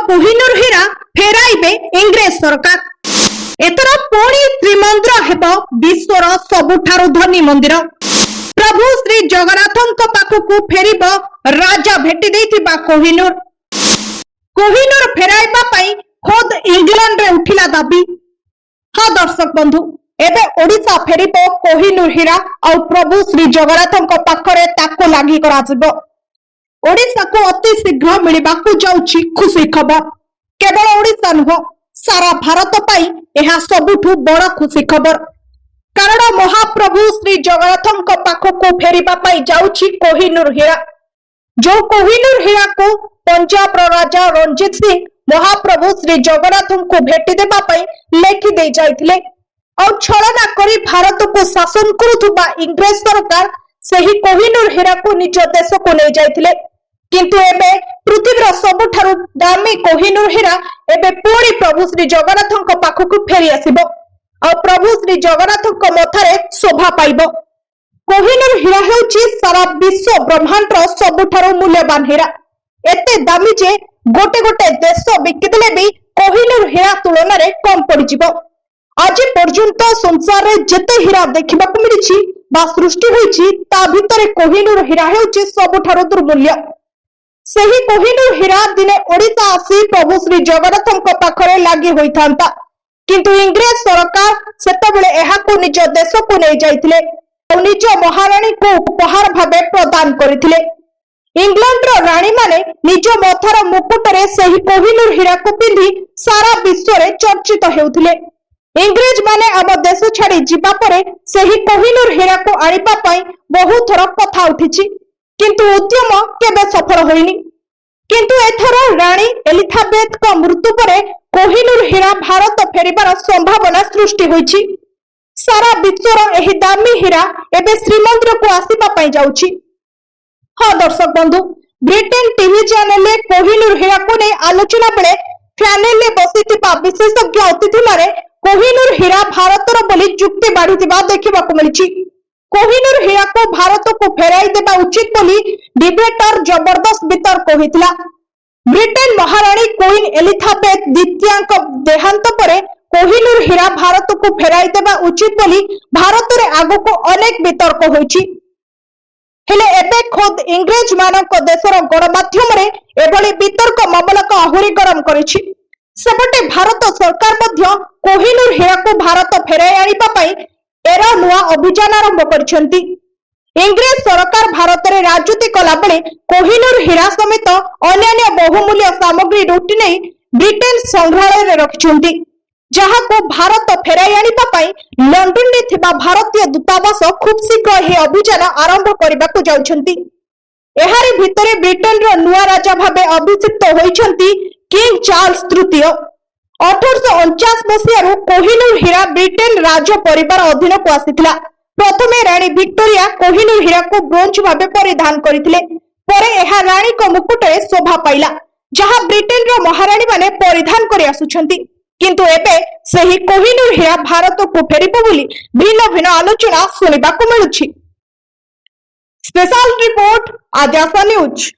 कोहिनूर हीरा फेराइबे इंग्रेज सरकार। एथर पुणी श्रीमंदिर हेब विश्वर सबुठारु धनी मंदिर। प्रभु श्री जगन्नाथ पाखक फेरिब राजा भेटी देइथिबा कोहिनूर। कोहिनूर फेराइबा पई खुद इंग्लैंड रे उठिला दाबी। हाँ दर्शक बंधु, एबे ओडिशा फेरिब कोहिनूर हीरा और प्रभु श्री जगन्नाथ पाखरे ताको लागि कराजिबो। ओडिशा को अति शीघ्र मिलिबाकु जाउछि खुशी खबर। केवल ओडिशा नुह, सारा भारत पाई एहा सबुठु बड़ खुशी खबर। कारण महाप्रभु श्री जगन्नाथ पाखक फेरिबा पाई जाउछि कोहिनूर हीरा। जो कोहिनूर हीरा को पंजाब राजा रणजीत सिंह महाप्रभु श्री जगन्नाथ को भेटी देबा पाई लेखि दे जाइथिले और छलना करी भारत को शासन करुथुबा इंग्रेज सरकार सही कोहिनूर हीरा को निज देश को ले जाइथिले। किंतु एबे पृथ्वीर सबुठारु दामी कोहिनूर हीरा एबे पुणी प्रभु श्री जगन्नाथ पाखक फेरी आसिबो और प्रभु श्री जगन्नाथ मथारे शोभा पाइबो। कोहिनूर हीरा हेउछि सारा विश्व ब्रह्मांडर सबुठारु मूल्यवान हीरा। एते दामी जे गोटे गोटे देश बिकिदेले भी कोहिनूर हीरा तुलन में कम पड़िजिबो। आज पर्यंत संसार रे जेते हीरा देखिबा को मिलिछि बा सृष्टि होइछि ता भितरे कोहिनूर हीरा हेउछि सबुठारु दुर्मूल्य। सही कोहिनूर हीरा दिने ओडिशा आसी प्रभु श्री जगन्नाथ पाखरे लागि होइथांता, किंतु इंग्रेज सरकार सेतबेले एहाको निज देश को नै जाइथिले और निज महारानी को उपहार भाबे प्रदान करिथिले। इंग्लैंड रो रानी माने निज मथार मुकुटरे सही कोहिनूर हीरा को पिंधि सारा विश्व रे चर्चित हेउथिले। इंग्रेज माने आम देश छाड़ी जिबा परे सही कोहिनूर हीरा को आनिबा पई बहु थर कथा उठिछि, किंतु उद्यम केबे सफल होइनी। किंतु एथर रानी एलिजाबेथ को मृत्यु परे कोहिनूर हीरा भारत फेरिबार संभावना सृष्टि होइछि। सारा विश्वर एही दामी हीरा एबे श्रीमंदिर को आसीबा पई जाउछि। हाँ दर्शक बंधु, ब्रिटेन टीवी चैनल कोहिनूर हीरा को नै आलोचना बेले पैनल रे बसिथिबा विशेषज्ञ अतिथि माने कोहिनूर हीरा भारतर बोली जुक्ति बाढ़ुथिबा देखिबाकु मिलिछि। कोहिनूर हीरा को भारत को फेराई देबा उचित बोली डिबेटर जबरदस्त वितर्क होइतिला। ब्रिटेन महारानी क्वीन एलिजाबेथ द्वितीयांक देहांत परे कोहिनूर हीरा भारत को फेराई देबा उचित बोली भारत रे आगो को अनेक वितर्क होइछि। हेले एबे खुद इंग्रेज मानक देशर गणमाध्यम रे एभली वितर्क मामला को आहुरी गरम करिछि। सेपटे भारत सरकार मध्य कोहिनूर हीरा को भारत फेराई आनिबा पई एरा नुआ अभियान आरंभ करिसेंती। इंग्रेज सरकार भारत रे राजनीति कला बेले कोहिनूर हीरा समेत अन्य बहुमूल्य सामग्री लुटि नै ब्रिटेन संग्रहालय रे रखिसेंती, जहा को भारत फेराई आनिबा पई लंडन रे थिबा भारतीय दूतावास खूब शीघ्र हे अभियान आरंभ करिबा को जाउछंती। एहारी भितरे ब्रिटेन रो नुआ राजा भाबे अभिषिक्त होइछंती किंग चार्ल्स तृतीय। 1849 मसीह कोहिनूर हीरा ब्रिटेन राज परिवार अधीन को आसीथिला। प्रथमे रानी विक्टोरिया कोहिनूर हीरा को ब्रोंज भाबे परिधान करिथिले, परे एहा रानी को मुकुटरे शोभा पाइला, जहा ब्रिटेन रो महारानी माने परिधान करि आसुछंती। किंतु एबे सही कोहिनूर हीरा भारत को फेरिबो बोली भिन्न भिन्न आलोचना सुनिबाकु मिलुछि। स्पेशल रिपोर्ट आज आशा न्यूज।